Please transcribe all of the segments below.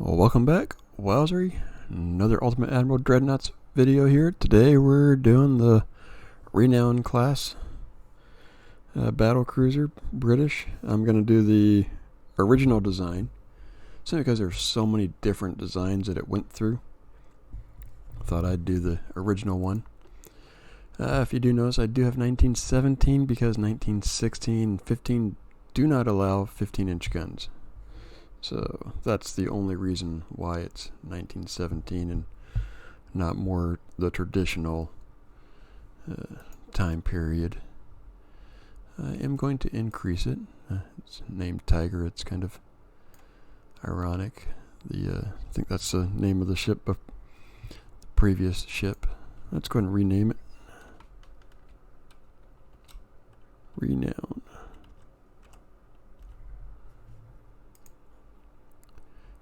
Well, welcome back, Wowzery. Another Ultimate Admiral Dreadnoughts video here. Today we're doing the Renown class Battlecruiser, British. I'm going to do the original design, simply because there's so many different designs that it went through. I thought I'd do the original one. If you do notice, I do have 1917 because 1916 and 15 do not allow 15-inch guns. So that's the only reason why it's 1917 and not more the traditional time period. I am going to increase it. It's named Tiger. It's kind of ironic. I think that's the name of the ship, the previous ship. Let's go ahead and rename it. Renown.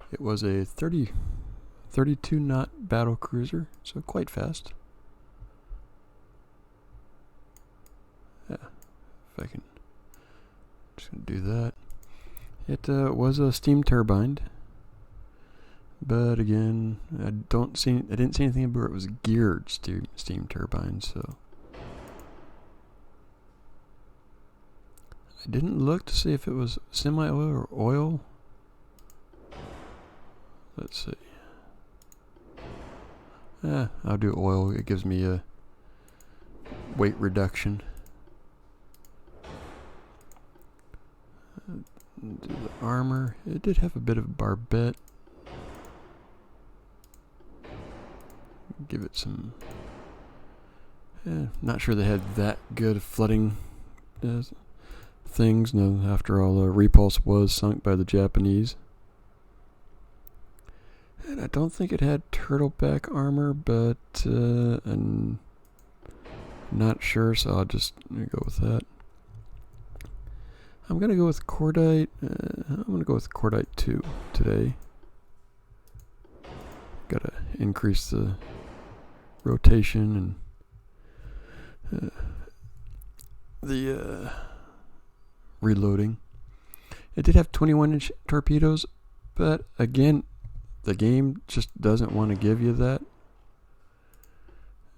It was a 32 knot battle cruiser, so quite fast. Yeah, if I can just gonna do that. It was a steam turbined, but again, I didn't see anything about it was geared steam turbine, so I didn't look to see if it was semi-oil or oil. Let's see. I'll do oil. It gives me a weight reduction. Do the armor. It did have a bit of barbette. Give it some. Not sure they had that good flooding things. No, after all, Repulse was sunk by the Japanese. And I don't think it had turtleback armor, but I'm not sure, so I'll just go with that. I'm going to go with Cordite. I'm going to go with Cordite 2 today. Got to increase the rotation and the reloading. It did have 21-inch torpedoes, but again, the game just doesn't want to give you that.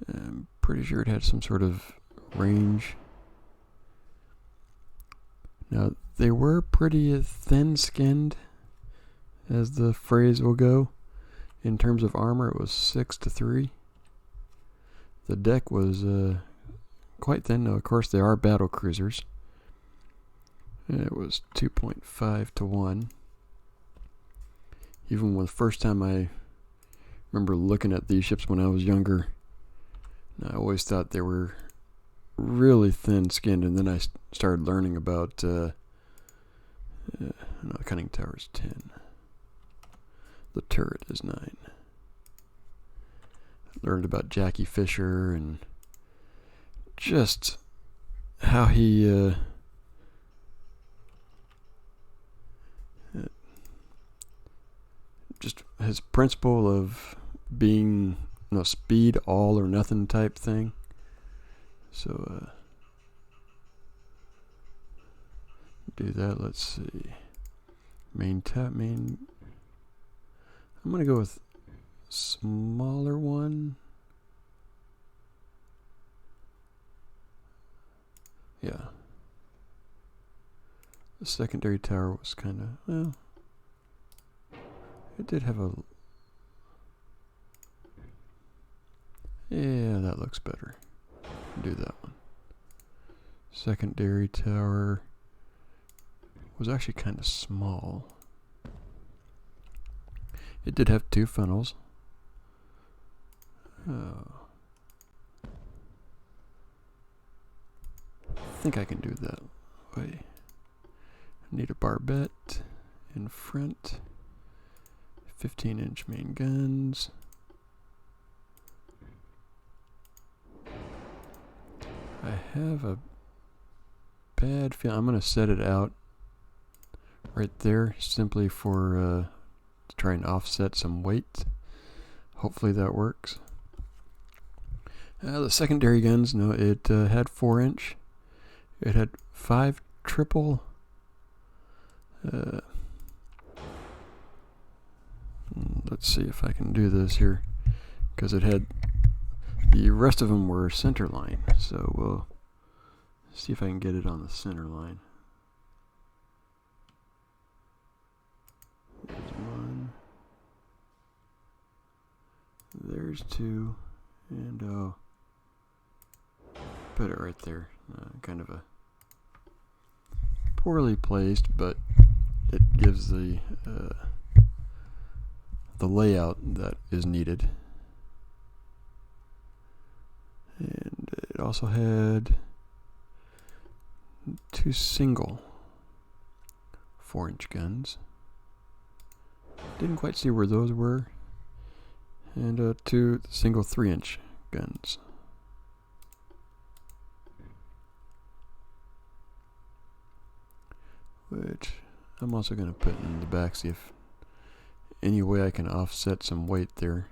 I'm pretty sure it had some sort of range. Now, they were pretty thin-skinned, as the phrase will go. In terms of armor, it was 6-3. The deck was quite thin. Now, of course, they are battle cruisers. It was 2.5-1. Even when the first time I remember looking at these ships when I was younger, I always thought they were really thin-skinned, and then I started learning about no, the conning tower is 10. The turret is 9. Learned about Jackie Fisher and just how he just his principle of being, speed all or nothing type thing. So do that. Let's see. Main. I'm gonna go with smaller one. Yeah. The secondary tower was kind of well. It did have a. Yeah, that looks better. Do that one. Secondary tower was actually kind of small. It did have 2 funnels. Oh. I think I can do it that way. I need a barbette in front. 15-inch main guns. I have a bad feeling I'm going to set it out right there simply for to try and offset some weight. Hopefully that works. The secondary guns, no, it had 4-inch. It had 5 triple let's see if I can do this here, because it had the rest of them were center line, so we'll see if I can get it on the center line. There's one, there's two, and oh, put it right there. Kind of a poorly placed, but it gives the layout that is needed. And it also had 2 single 4-inch guns. Didn't quite see where those were. And 2 single 3-inch guns. Which I'm also going to put in the back, see if any way I can offset some weight there.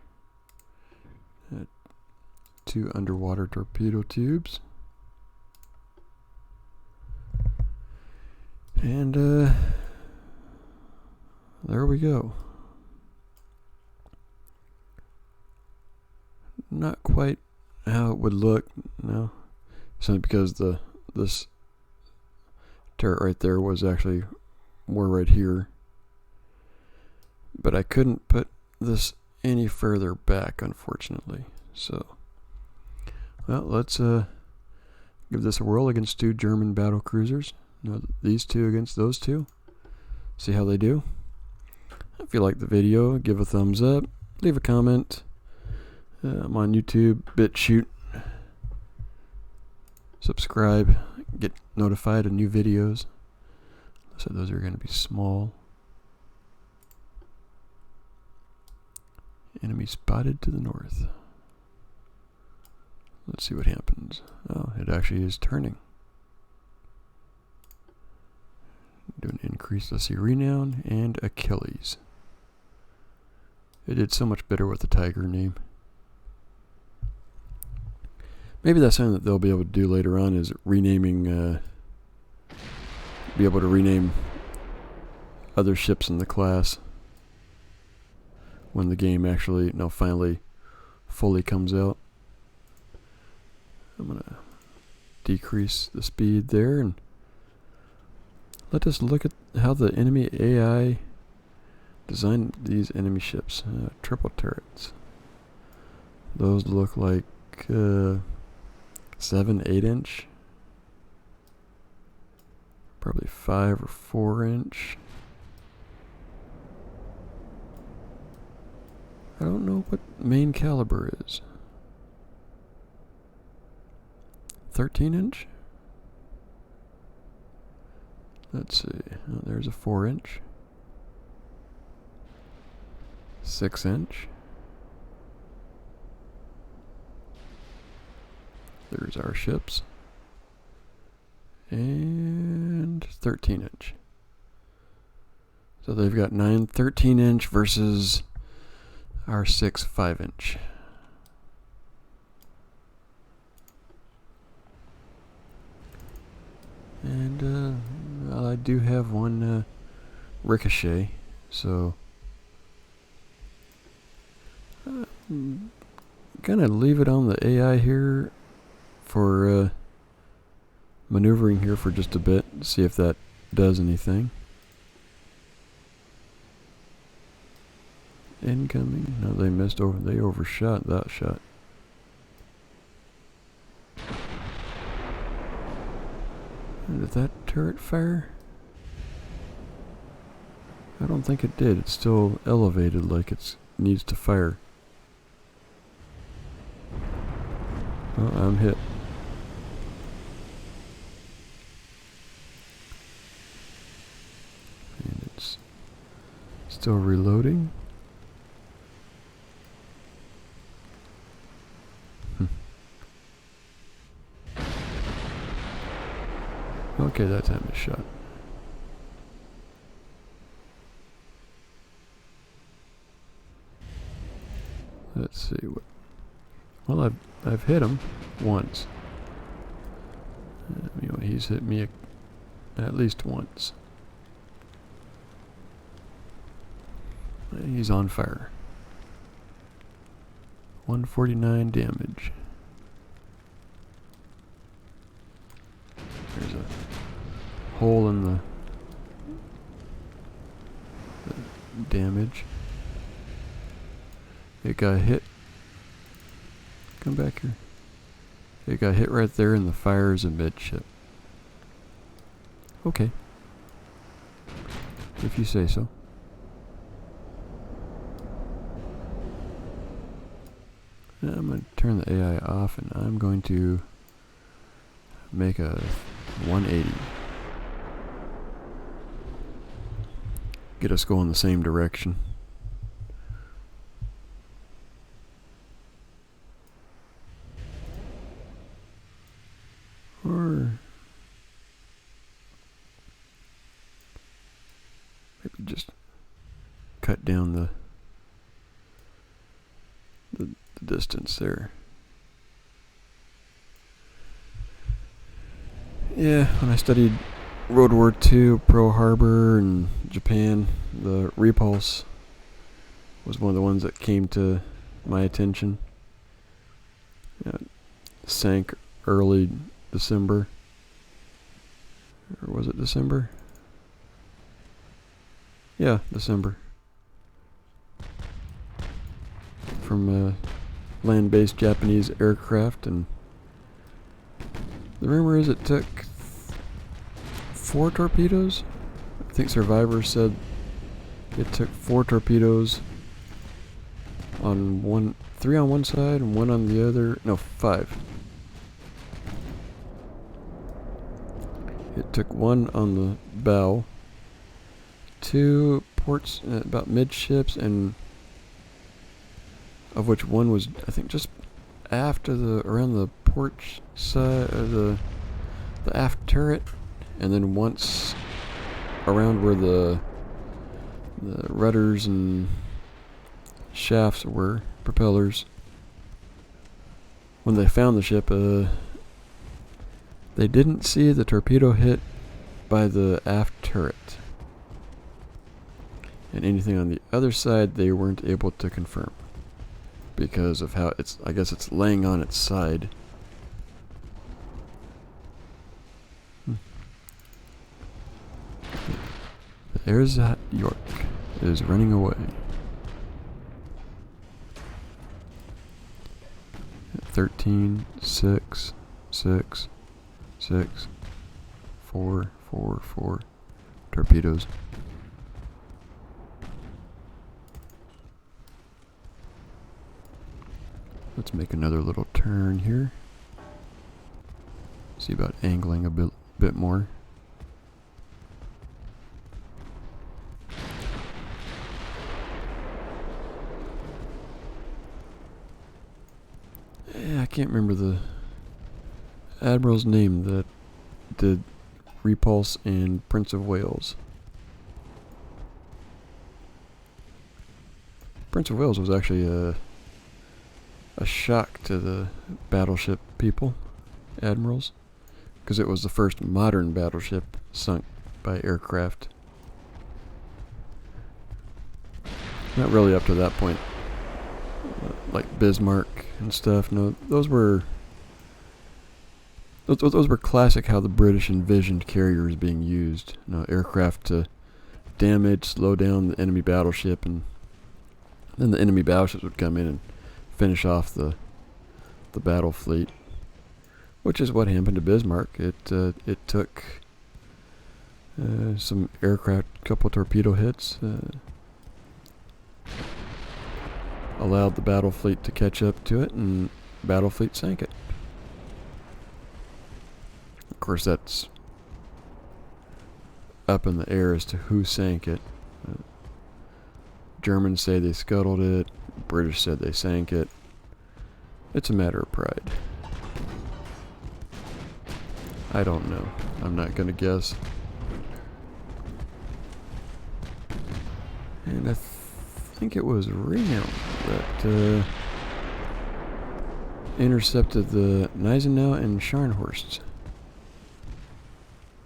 2 underwater torpedo tubes. And there we go. Not quite how it would look, no. Simply because this turret right there was actually more right here. But I couldn't put this any further back, unfortunately. So, well, let's give this a whirl against 2 German battle cruisers. These 2 against those 2. See how they do. If you like the video, give a thumbs up, leave a comment. I'm on YouTube, BitChute. Subscribe, get notified of new videos. So those are going to be small. Enemy spotted to the north. Let's see what happens. Oh, it actually is turning. Do an increase. Let's see, Renown and Achilles. It did so much better with the Tiger name. Maybe that's something that they'll be able to do later on, is renaming, be able to rename other ships in the class when the game actually, finally fully comes out. I'm going to decrease the speed there, and let us look at how the enemy AI designed these enemy ships. Triple turrets. Those look like 7-8-inch, probably 5 or 4-inch. I don't know what main caliber is. 13-inch? Let's see. Oh, there's a 4-inch. 6-inch. There's our ships. And 13-inch. So they've got 9 13-inch versus our 6 5-inch. And well, I do have one ricochet, so I'm gonna leave it on the AI here for maneuvering here for just a bit, see if that does anything. Incoming. No, they missed over. They overshot that shot. Did that turret fire? I don't think it did. It's still elevated like it needs to fire. Oh, I'm hit. And it's still reloading. Okay, that time is shot. Let's see what. Well, I've hit him once. He's hit me at least once. He's on fire. 149 damage. There's a hole in the damage. It got hit. Come back here. It got hit right there in the fires amidship. Okay. If you say so. I'm going to turn the AI off and I'm going to make a 180. Get us going the same direction. Or maybe just cut down the distance there. Yeah, when I studied World War II, Pearl Harbor, and Japan, the repulse was one of the ones that came to my attention. It sank early December. Or was it December? Yeah, December. From land-based Japanese aircraft, and the rumor is it took 4 torpedoes. I think survivors said it took 4 torpedoes on 3 on one side and 1 on the other. No, 5. It took 1 on the bow, 2 ports about midships, and of which 1 was, I think, just aft of around the port side, the aft turret, and then once around where the rudders and shafts were, propellers. When they found the ship, they didn't see the torpedo hit by the aft turret, and anything on the other side they weren't able to confirm because of how I guess it's laying on its side. There's that York is running away. 13, 6, 6, 6, 4, 4, 4 torpedoes. Let's make another little turn here. See about angling a bit more. Yeah, I can't remember the Admiral's name that did Repulse in Prince of Wales. Prince of Wales was actually a shock to the battleship people, admirals, because it was the first modern battleship sunk by aircraft. Not really up to that point, like Bismarck and stuff. No, those were classic how the British envisioned carriers being used. You know, aircraft to damage, slow down the enemy battleship, and then the enemy battleships would come in and finish off the battle fleet, which is what happened to Bismarck. It took some aircraft, couple torpedo hits, allowed the battle fleet to catch up to it, and battle fleet sank it. Of course, that's up in the air as to who sank it. Germans say they scuttled it. British said they sank it. It's a matter of pride. I don't know. I'm not going to guess. And I think it was Renown that intercepted the Gneisenau and Scharnhorst.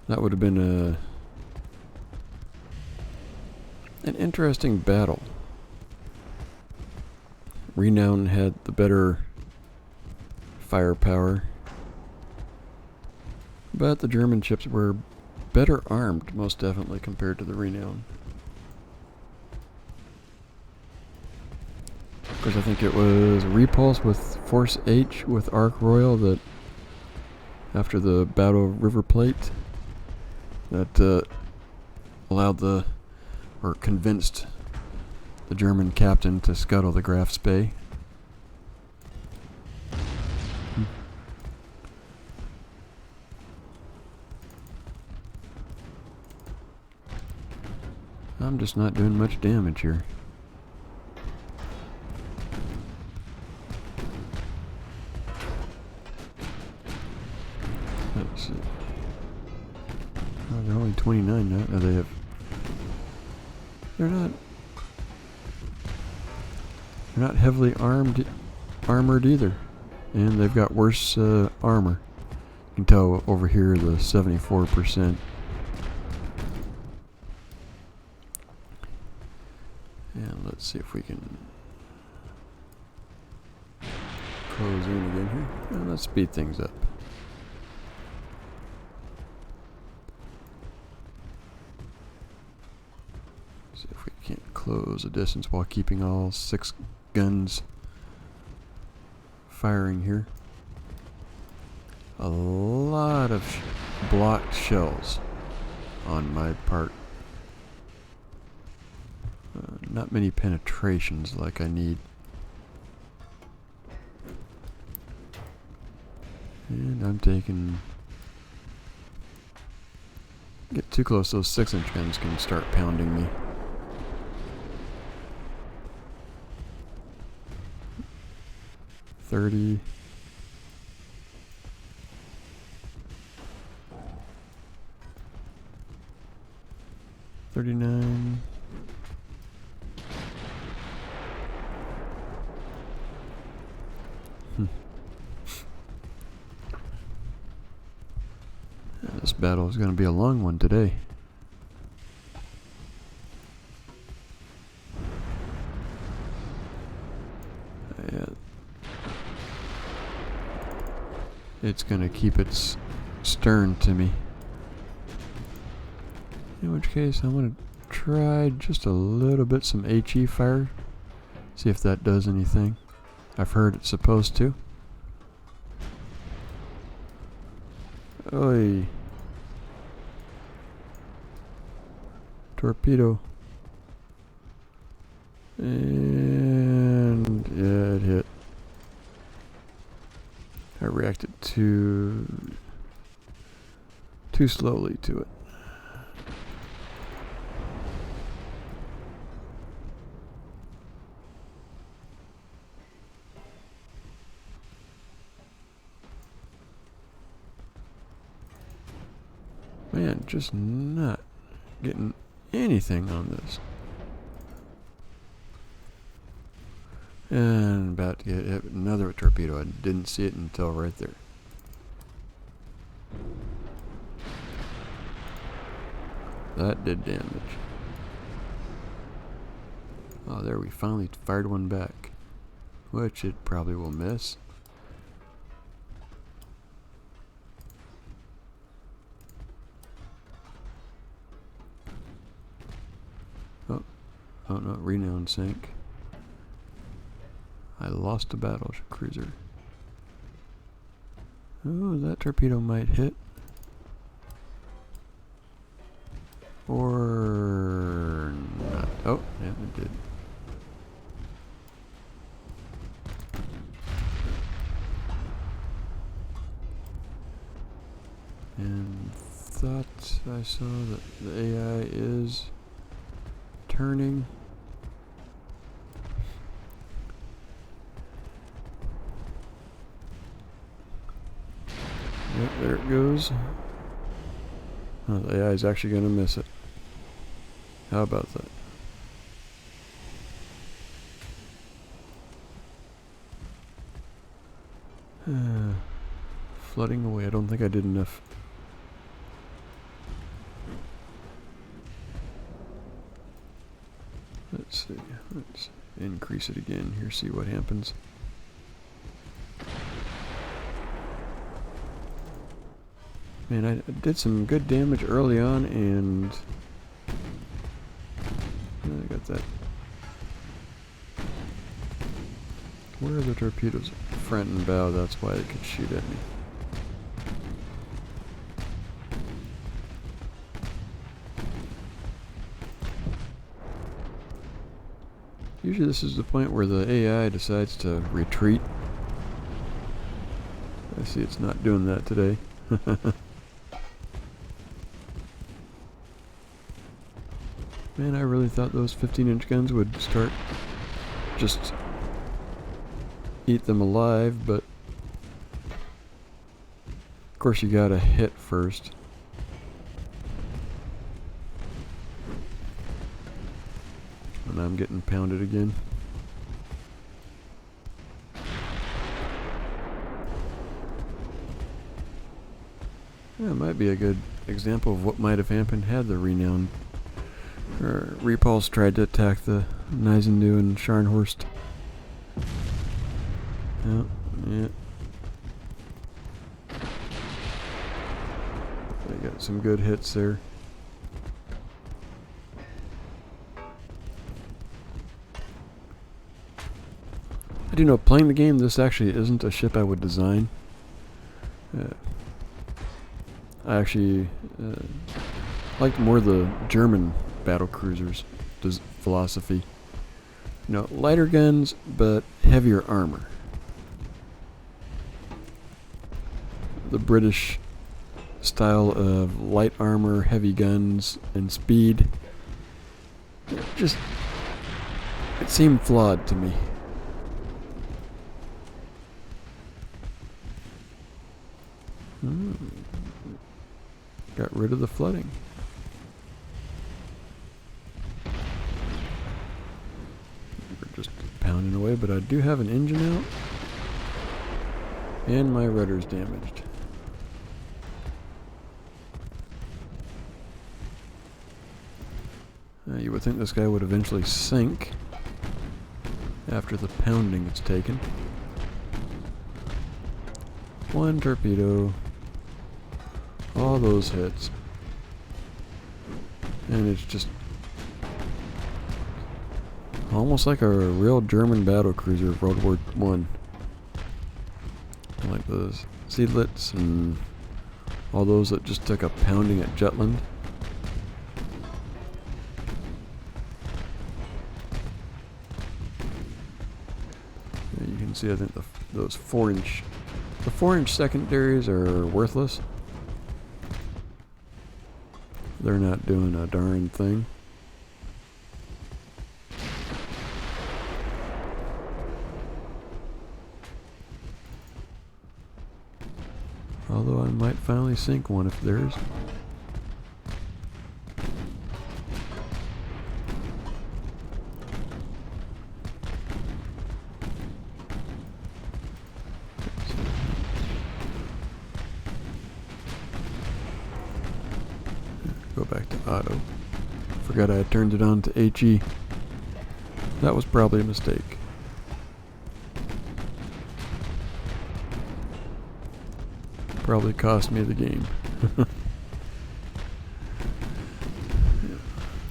That would have been an interesting battle. Renown had the better firepower, but the German ships were better armed, most definitely, compared to the Renown. Of course, I think it was Repulse with Force H with Ark Royal that, after the Battle of River Plate, that allowed or convinced the German captain to scuttle the Graf Spee. I'm just not doing much damage here. Let's see. Oh, they're only 29 now. Oh, they're not heavily armored either, and they've got worse armor. You can tell over here the 74%. And let's see if we can close in again here. And let's speed things up. See if we can't close the distance while keeping all 6 guns firing here. A lot of blocked shells on my part. Not many penetrations like I need. And I'm taking... Get too close, those 6-inch guns can start pounding me. $30. $39. This battle is going to be a long one today. It's going to keep its stern to me. In which case, I'm going to try just a little bit some HE fire. See if that does anything. I've heard it's supposed to. Oi. Torpedo. And yeah, it hit. I reacted too slowly to it. Man, just not getting anything on this. And about to get hit with another torpedo. I didn't see it until right there. That did damage. Oh, there, we finally fired one back. Which it probably will miss. Oh no, Renown sank. I lost a Battlecruiser. Oh, that torpedo might hit. Or not. Oh, yeah, it did. And thought I saw that the AI is turning. Yep, there it goes. Oh, the AI is actually going to miss it. How about that? Flooding away. I don't think I did enough. Let's see. increase it again here, see what happens. Man, I did some good damage early on, and I got that. Where are the torpedoes? Front and bow, that's why they could shoot at me. Usually this is the point where the AI decides to retreat. I see it's not doing that today. Man, I really thought those 15-inch guns would start just eat them alive, but of course you gotta hit first. And I'm getting pounded again. That might be a good example of what might have happened had the Renown or Repulse tried to attack the Gneisenau and Scharnhorst. Oh, yeah. They got some good hits there. I do know, playing the game, this actually isn't a ship I would design. I actually liked more the German battlecruisers' philosophy. You know, lighter guns, but heavier armor. The British style of light armor, heavy guns, and speed, it seemed flawed to me. Got rid of the flooding. We're just pounding away, but I do have an engine out. And my rudder's damaged. You would think this guy would eventually sink after the pounding it's taken. One torpedo. All those hits. And it's just almost like a real German battlecruiser of World War I. Like the Seydlitz and all those that just took a pounding at Jutland. Yeah, you can see, I think those 4-inch, the 4-inch secondaries are worthless. They're not doing a darn thing. Although I might finally sink one if there's. Go back to auto. Forgot I had turned it on to HE. That was probably a mistake. Probably cost me the game.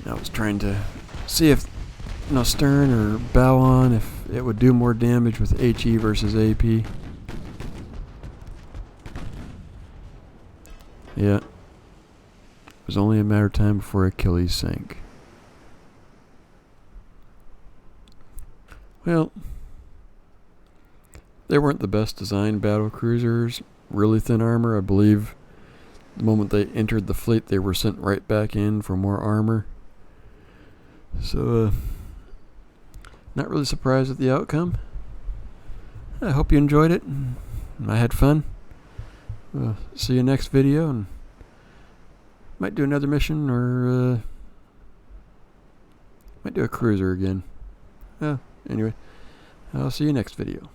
I was trying to see if stern or bow on, if it would do more damage with HE versus AP. Yeah. It was only a matter of time before Achilles sank. Well, they weren't the best designed battle cruisers. Really thin armor. I believe the moment they entered the fleet, they were sent right back in for more armor. So, not really surprised at the outcome. I hope you enjoyed it. I had fun. See you next video, and might do another mission, or might do a cruiser again. Anyway, I'll see you next video.